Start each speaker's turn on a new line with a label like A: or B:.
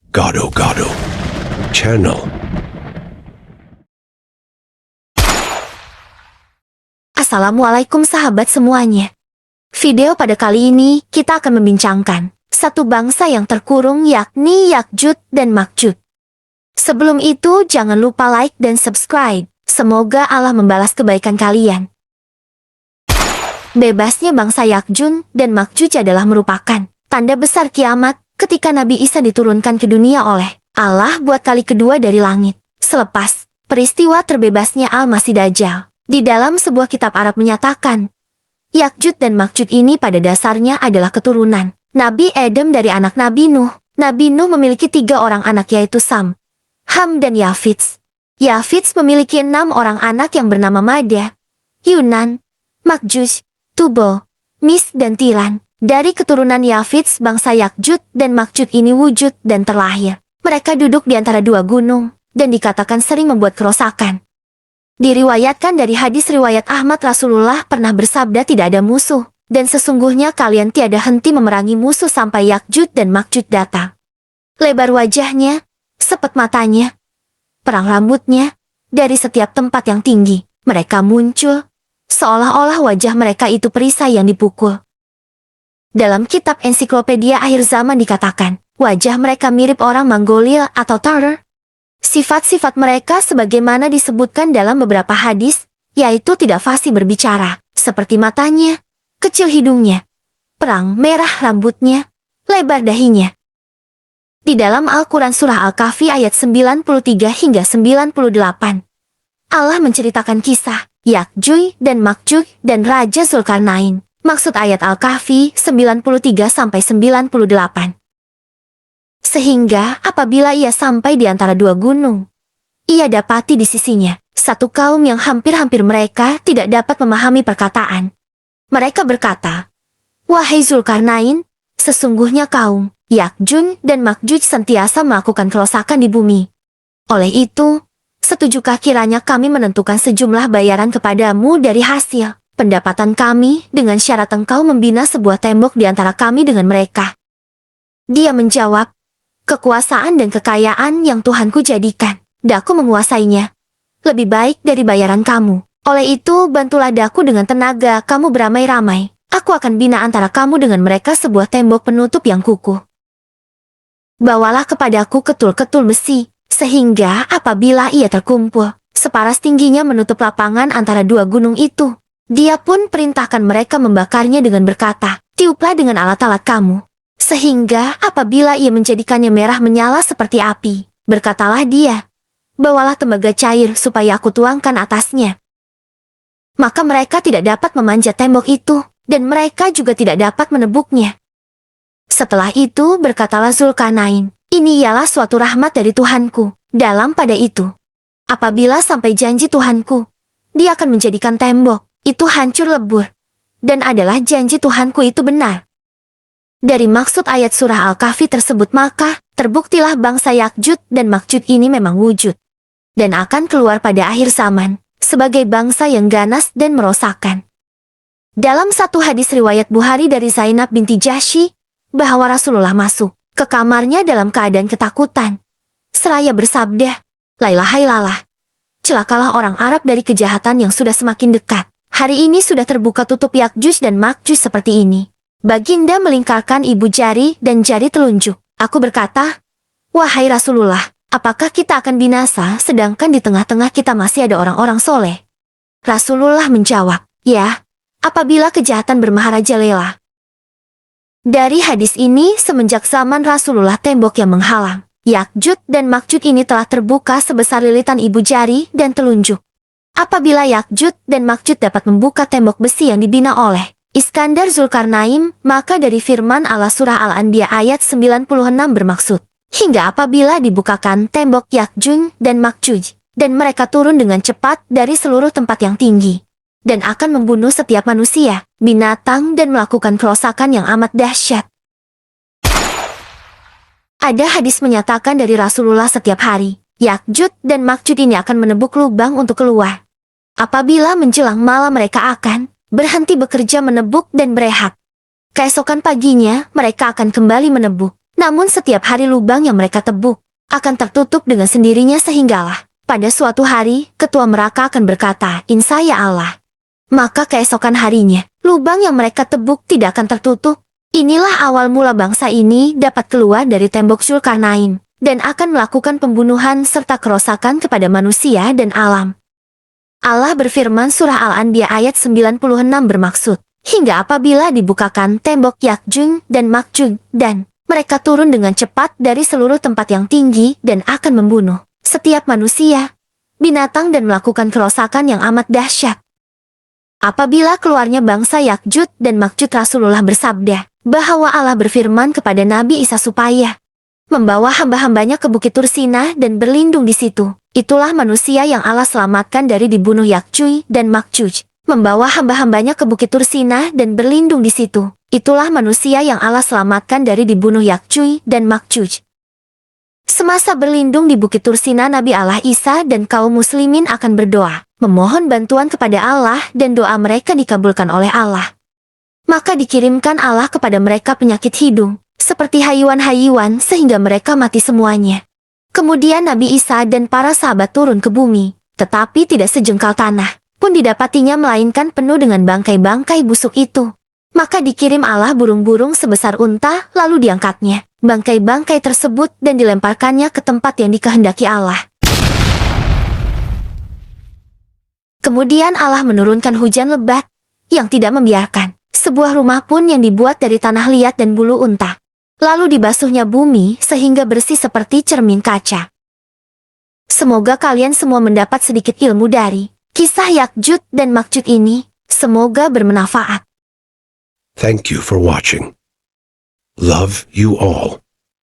A: Gado Gado Channel.
B: Assalamualaikum sahabat semuanya. Video pada kali ini kita akan membincangkan satu bangsa yang terkurung, yakni Yakjud dan Makjud. Sebelum itu jangan lupa like dan subscribe. Semoga Allah membalas kebaikan kalian. Bebasnya bangsa Yakjud dan Makjud adalah merupakan tanda besar kiamat ketika Nabi Isa diturunkan ke dunia oleh Allah buat kali kedua dari langit. Selepas peristiwa terbebasnya Al-Masih Dajjal, di dalam sebuah kitab Arab menyatakan, Yakjud dan Makjud ini pada dasarnya adalah keturunan Nabi Adam dari anak Nabi Nuh. Nabi Nuh memiliki 3 orang anak, yaitu Sam, Ham dan Yafits. Yafits memiliki 6 orang anak yang bernama Mada, Yunan, Makjuj, Tubal, Mis dan Tiran. Dari keturunan Yafits, bangsa Yakjud dan Makjud ini wujud dan terlahir. Mereka duduk di antara 2 gunung dan dikatakan sering membuat kerusakan. Diriwayatkan dari hadis riwayat Ahmad, Rasulullah pernah bersabda, tidak ada musuh, dan sesungguhnya kalian tiada henti memerangi musuh sampai Yakjud dan Makjud datang. Lebar wajahnya, sepet matanya, perang rambutnya, dari setiap tempat yang tinggi, mereka muncul, seolah-olah wajah mereka itu perisai yang dipukul. Dalam kitab ensiklopedia akhir zaman dikatakan, wajah mereka mirip orang Mongolia atau Tatar. Sifat-sifat mereka sebagaimana disebutkan dalam beberapa hadis, yaitu tidak fasih berbicara, seperti matanya, kecil hidungnya, perang merah rambutnya, lebar dahinya. Di dalam Al-Quran Surah Al-Kahfi ayat 93 hingga 98, Allah menceritakan kisah Yakjuj dan Makjuj dan Raja Zulkarnain. Maksud ayat Al-Kahfi 93-98. Sehingga apabila ia sampai di antara 2 gunung, ia dapati di sisinya satu kaum yang hampir-hampir mereka tidak dapat memahami perkataan. Mereka berkata, "Wahai Zulkarnain, sesungguhnya kaum Yakjud dan Makjud sentiasa melakukan kerusakan di bumi. Oleh itu, setujukah kiranya kami menentukan sejumlah bayaran kepadamu dari hasil pendapatan kami dengan syarat engkau membina sebuah tembok di antara kami dengan mereka?" Dia menjawab, "Kekuasaan dan kekayaan yang Tuhanku jadikan, daku menguasainya, lebih baik dari bayaran kamu. Oleh itu, bantulah daku dengan tenaga kamu beramai-ramai. Aku akan bina antara kamu dengan mereka sebuah tembok penutup yang kukuh. Bawalah kepadaku ketul-ketul besi, sehingga apabila ia terkumpul, separas tingginya menutup lapangan antara 2 gunung itu." Dia pun perintahkan mereka membakarnya dengan berkata, "Tiuplah dengan alat-alat kamu." Sehingga apabila ia menjadikannya merah menyala seperti api, berkatalah dia, "Bawalah tembaga cair supaya aku tuangkan atasnya." Maka mereka tidak dapat memanjat tembok itu, dan mereka juga tidak dapat menebuknya. Setelah itu berkatalah Zulkarnain, "Ini ialah suatu rahmat dari Tuhanku. Dalam pada itu, apabila sampai janji Tuhanku, dia akan menjadikan tembok itu hancur lebur, dan adalah janji Tuhanku itu benar." Dari maksud ayat surah Al-Kahfi tersebut maka terbuktilah bangsa Yakjud dan Makjud ini memang wujud, dan akan keluar pada akhir zaman sebagai bangsa yang ganas dan merosakkan. Dalam satu hadis riwayat Bukhari dari Zainab binti Jahsy, bahwa Rasulullah masuk ke kamarnya dalam keadaan ketakutan, seraya bersabda, "La ilaha illallah, celakalah orang Arab dari kejahatan yang sudah semakin dekat. Hari ini sudah terbuka tutup Yakjud dan Makjud seperti ini." Baginda melingkarkan ibu jari dan jari telunjuk. Aku berkata, "Wahai Rasulullah, apakah kita akan binasa sedangkan di tengah-tengah kita masih ada orang-orang soleh?" Rasulullah menjawab, "Ya, apabila kejahatan bermaharajalela." Dari hadis ini, semenjak zaman Rasulullah tembok yang menghalang Yakjud dan Makjud ini telah terbuka sebesar lilitan ibu jari dan telunjuk. Apabila Yakjud dan Makjud dapat membuka tembok besi yang dibina oleh Iskandar Zulkarnain, maka dari firman Allah surah Al-Anbiya ayat 96 bermaksud, hingga apabila dibukakan tembok Yakjud dan Makjud, dan mereka turun dengan cepat dari seluruh tempat yang tinggi, dan akan membunuh setiap manusia, binatang dan melakukan kerusakan yang amat dahsyat. Ada hadis menyatakan dari Rasulullah setiap hari, Yakjud dan Makjud ini akan menebuk lubang untuk keluar. Apabila menjelang malam mereka akan berhenti bekerja menebuk dan berehat. Keesokan paginya mereka akan kembali menebuk, Namun setiap hari lubang yang mereka tebuk akan tertutup dengan sendirinya sehinggalah pada suatu hari ketua mereka akan berkata, "Insya ya Allah." Maka keesokan harinya, lubang yang mereka tebuk tidak akan tertutup. Inilah awal mula bangsa ini dapat keluar dari tembok Zulkarnain dan akan melakukan pembunuhan serta kerusakan kepada manusia dan alam. Allah berfirman surah Al-Anbiya ayat 96 bermaksud, hingga apabila dibukakan tembok Yakjuj dan Makjuj dan mereka turun dengan cepat dari seluruh tempat yang tinggi dan akan membunuh setiap manusia, binatang dan melakukan kerusakan yang amat dahsyat. Apabila keluarnya bangsa Yakjuj dan Makjuj, Rasulullah bersabda bahwa Allah berfirman kepada Nabi Isa supaya membawa hamba-hambanya ke Bukit Tursina dan berlindung di situ. Itulah manusia yang Allah selamatkan dari dibunuh Yakjuj dan Makjuj. Membawa hamba-hambanya ke Bukit Tursina dan berlindung di situ. Itulah manusia yang Allah selamatkan dari dibunuh Yakjuj dan Makjuj. Semasa berlindung di Bukit Tursina, Nabi Allah Isa dan kaum muslimin akan berdoa, memohon bantuan kepada Allah dan doa mereka dikabulkan oleh Allah. Maka dikirimkan Allah kepada mereka penyakit hidung, seperti hayuan-hayuan sehingga mereka mati semuanya. Kemudian Nabi Isa dan para sahabat turun ke bumi, tetapi tidak sejengkal tanah pun didapatinya melainkan penuh dengan bangkai-bangkai busuk itu. Maka dikirim Allah burung-burung sebesar unta, lalu diangkatnya bangkai-bangkai tersebut dan dilemparkannya ke tempat yang dikehendaki Allah. Kemudian Allah menurunkan hujan lebat yang tidak membiarkan sebuah rumah pun yang dibuat dari tanah liat dan bulu unta. Lalu dibasuhnya bumi sehingga bersih seperti cermin kaca. Semoga kalian semua mendapat sedikit ilmu dari kisah Yakjuj dan Makjuj ini. Semoga bermanfaat.
A: Thank you for watching. Love you all.